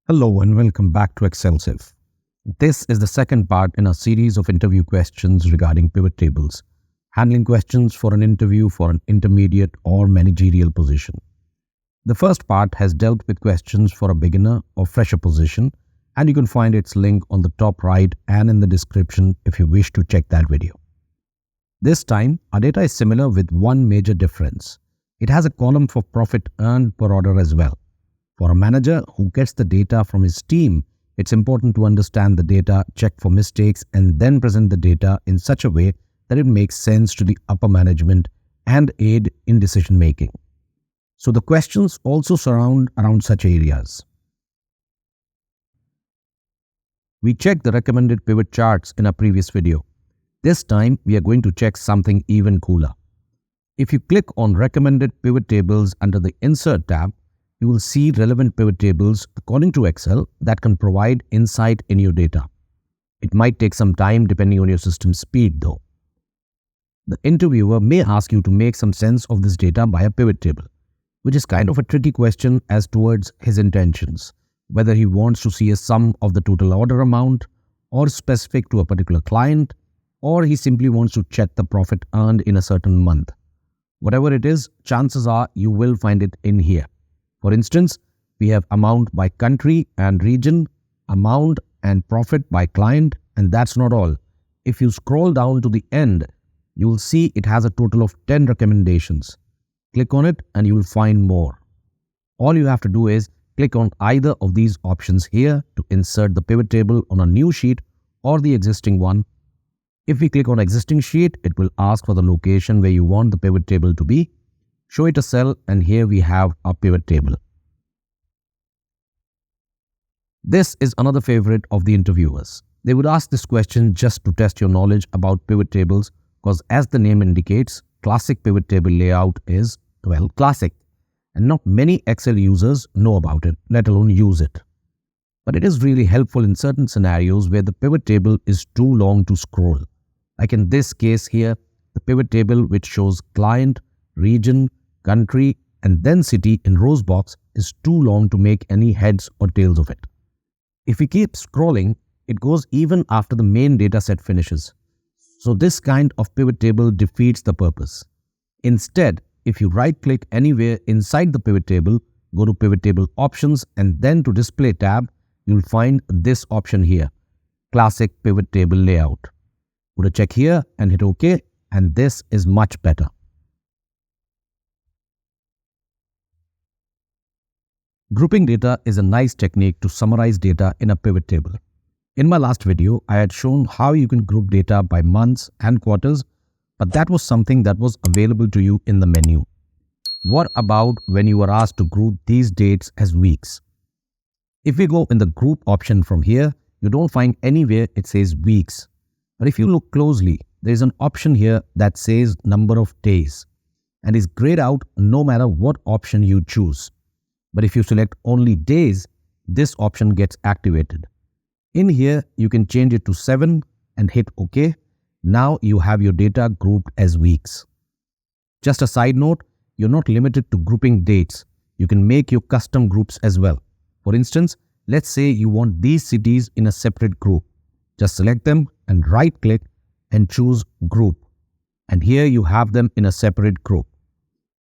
Hello and welcome back to Excelsive. This is the second part in a series of interview questions regarding pivot tables, handling questions for an interview for an intermediate or managerial position. The first part has dealt with questions for a beginner or fresher position, and you can find its link on the top right and in the description if you wish to check that video. This time, our data is similar with one major difference. It has a column for profit earned per order as well. For a manager who gets the data from his team, it's important to understand the data, check for mistakes, and then present the data in such a way that it makes sense to the upper management and aid in decision making. So the questions also surround around such areas. We checked the recommended pivot charts in our previous video. This time, we are going to check something even cooler. If you click on Recommended Pivot Tables under the Insert tab, you will see relevant pivot tables according to Excel that can provide insight in your data. It might take some time depending on your system speed though. The interviewer may ask you to make some sense of this data by a pivot table, which is kind of a tricky question as towards his intentions, whether he wants to see a sum of the total order amount or specific to a particular client, or he simply wants to check the profit earned in a certain month. Whatever it is, chances are you will find it in here. For instance, we have amount by country and region, amount and profit by client, and that's not all. If you scroll down to the end, you will see it has a total of 10 recommendations. Click on it and you will find more. All you have to do is click on either of these options here to insert the pivot table on a new sheet or the existing one. If we click on existing sheet, it will ask for the location where you want the pivot table to be. Show it a cell, and here we have our pivot table. This is another favorite of the interviewers. They would ask this question just to test your knowledge about pivot tables because as the name indicates, classic pivot table layout is, well, classic. And not many Excel users know about it, let alone use it. But it is really helpful in certain scenarios where the pivot table is too long to scroll. Like in this case here, the pivot table which shows client, region, country, and then city in rows box is too long to make any heads or tails of it. If we keep scrolling, it goes even after the main data set finishes. So this kind of pivot table defeats the purpose. Instead, if you right-click anywhere inside the pivot table, go to Pivot Table Options and then to Display tab, you'll find this option here, Classic Pivot Table Layout. Put a check here and hit OK, and this is much better. Grouping data is a nice technique to summarize data in a pivot table. In my last video, I had shown how you can group data by months and quarters, but that was something that was available to you in the menu. What about when you are asked to group these dates as weeks? If we go in the group option from here, you don't find anywhere it says weeks. But if you look closely, there is an option here that says number of days and is grayed out no matter what option you choose. But if you select only days, this option gets activated. In here, you can change it to 7 and hit OK. Now you have your data grouped as weeks. Just a side note, you're not limited to grouping dates. You can make your custom groups as well. For instance, let's say you want these cities in a separate group. Just select them and right-click and choose Group. And here you have them in a separate group.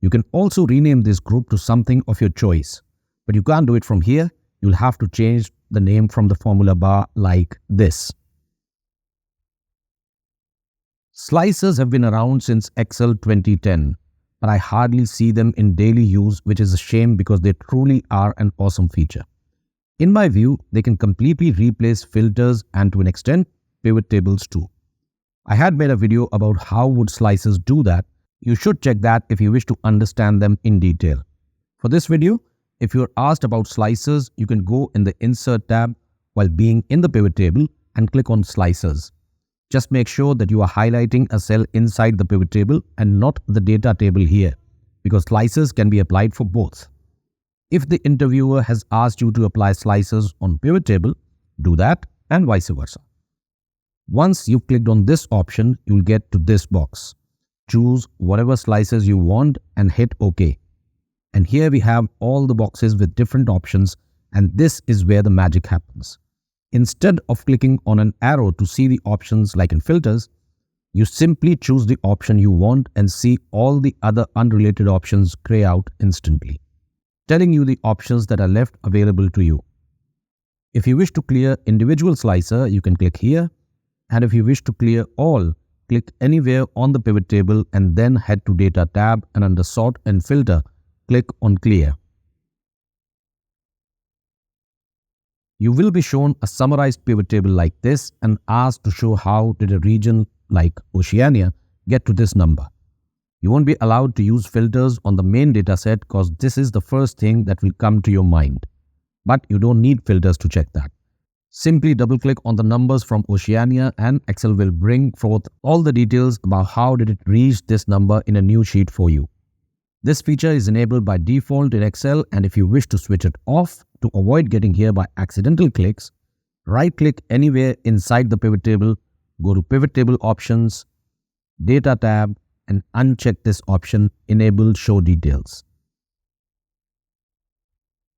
You can also rename this group to something of your choice, but you can't do it from here. You'll have to change the name from the formula bar like this. Slicers have been around since Excel 2010, but I hardly see them in daily use, which is a shame because they truly are an awesome feature. In my view, they can completely replace filters and to an extent, pivot tables too. I had made a video about how would slicers do that. You should check that if you wish to understand them in detail. For this video, if you are asked about slicers, you can go in the Insert tab while being in the pivot table and click on Slicers. Just make sure that you are highlighting a cell inside the pivot table and not the data table here, because slicers can be applied for both. If the interviewer has asked you to apply slicers on pivot table, do that and vice versa. Once you've clicked on this option, you'll get to this box. Choose whatever slices you want and hit OK. And here we have all the boxes with different options And this is where the magic happens. Instead of clicking on an arrow to see the options like in filters, you simply choose the option you want and see all the other unrelated options gray out instantly, telling you the options that are left available to you. If you wish to clear individual slicer, you can click here. And if you wish to clear all, click anywhere on the pivot table and then head to Data tab, and under Sort and Filter, click on Clear. You will be shown a summarized pivot table like this and asked to show how did a region like Oceania get to this number. You won't be allowed to use filters on the main dataset because this is the first thing that will come to your mind. But you don't need filters to check that. Simply double-click on the numbers from Oceania and Excel will bring forth all the details about how did it reach this number in a new sheet for you. This feature is enabled by default in Excel, and if you wish to switch it off to avoid getting here by accidental clicks, right-click anywhere inside the pivot table, go to Pivot Table Options, Data tab, and uncheck this option, Enable Show Details.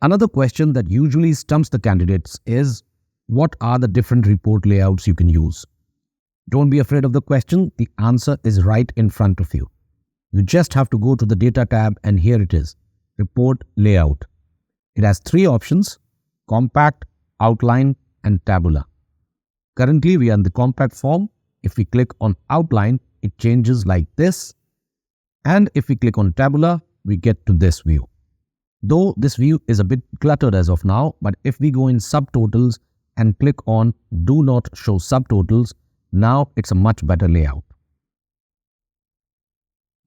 Another question that usually stumps the candidates is, what are the different report layouts you can use? Don't be afraid of the question, the answer is right in front of you. You just have to go to the Data tab and here it is, Report Layout. It has three options, Compact, Outline, and Tabular. Currently we are in the compact form. If we click on Outline, it changes like this. And if we click on Tabular, we get to this view. Though this view is a bit cluttered as of now, but if we go in Subtotals and click on Do Not Show Subtotals, now it's a much better layout.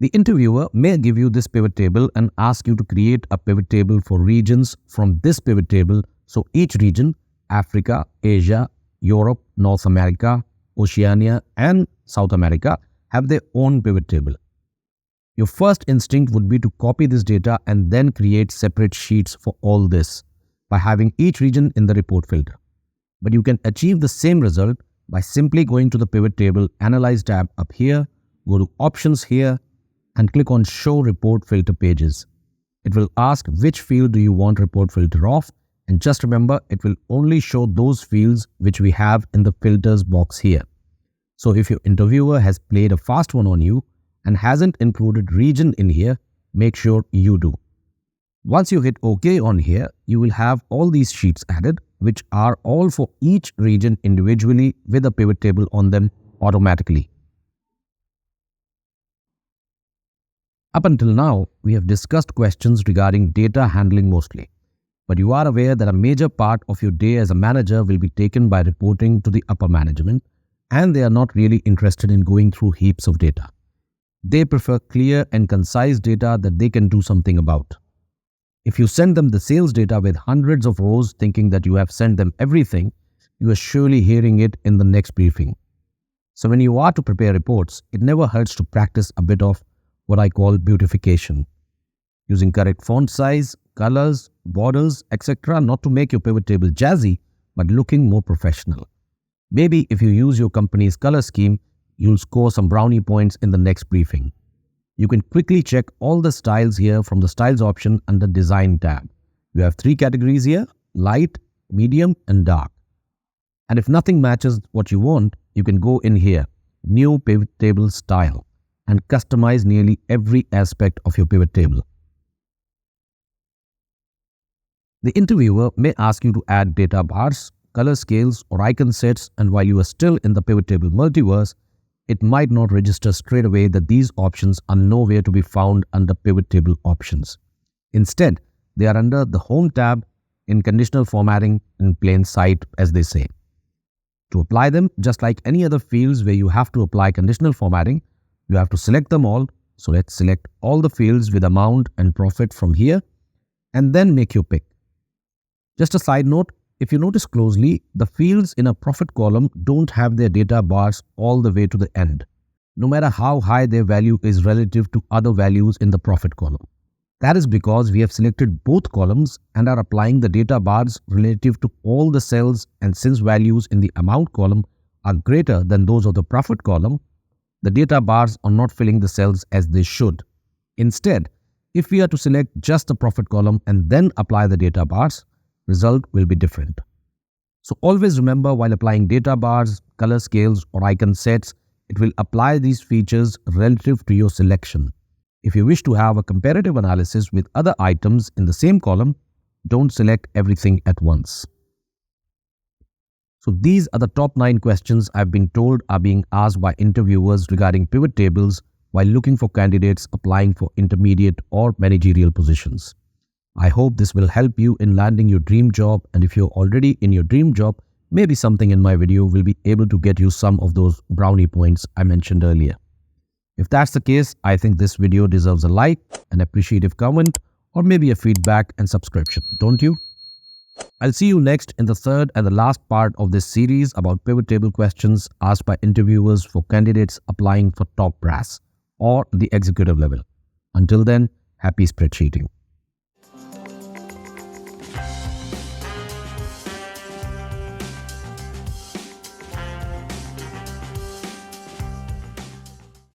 The interviewer may give you this pivot table and ask you to create a pivot table for regions from this pivot table. So each region, Africa, Asia, Europe, North America, Oceania, and South America, have their own pivot table. Your first instinct would be to copy this data and then create separate sheets for all this by having each region in the report filter. But you can achieve the same result by simply going to the pivot table Analyze tab up here, go to Options here, and click on Show Report Filter Pages. It will ask which field do you want report filter of, and just remember it will only show those fields which we have in the filters box here. So if your interviewer has played a fast one on you and hasn't included region in here, make sure you do. Once you hit OK on here, you will have all these sheets added, which are all for each region individually with a pivot table on them automatically. Up until now, we have discussed questions regarding data handling mostly, but you are aware that a major part of your day as a manager will be taken by reporting to the upper management, and they are not really interested in going through heaps of data. They prefer clear and concise data that they can do something about. If you send them the sales data with hundreds of rows thinking that you have sent them everything, you are surely hearing it in the next briefing. So when you are to prepare reports, it never hurts to practice a bit of what I call beautification. Using correct font size, colors, borders, etc. not to make your pivot table jazzy, but looking more professional. Maybe if you use your company's color scheme, you'll score some brownie points in the next briefing. You can quickly check all the styles here from the Styles option under Design tab. You have three categories here, light, medium, and dark. And if nothing matches what you want, you can go in here, New Pivot Table Style, and customize nearly every aspect of your pivot table. The interviewer may ask you to add data bars, color scales, or icon sets, and while you are still in the pivot table multiverse, it might not register straight away that these options are nowhere to be found under pivot table options. Instead, they are under the Home tab in conditional formatting in plain sight, as they say. To apply them, just like any other fields where you have to apply conditional formatting, you have to select them all. So let's select all the fields with amount and profit from here and then make your pick. Just a side note, if you notice closely, the fields in a profit column don't have their data bars all the way to the end, no matter how high their value is relative to other values in the profit column. That is because we have selected both columns and are applying the data bars relative to all the cells, and since values in the amount column are greater than those of the profit column, the data bars are not filling the cells as they should. Instead, if we are to select just the profit column and then apply the data bars, result will be different. So always remember, while applying data bars, color scales, or icon sets, it will apply these features relative to your selection. If you wish to have a comparative analysis with other items in the same column, don't select everything at once. So these are the top 9 questions I've been told are being asked by interviewers regarding pivot tables while looking for candidates applying for intermediate or managerial positions. I hope this will help you in landing your dream job, and if you're already in your dream job, maybe something in my video will be able to get you some of those brownie points I mentioned earlier. If that's the case, I think this video deserves a like, an appreciative comment, or maybe a feedback and subscription, don't you? I'll see you next in the third and the last part of this series about pivot table questions asked by interviewers for candidates applying for top brass or the executive level. Until then, happy spreadsheeting.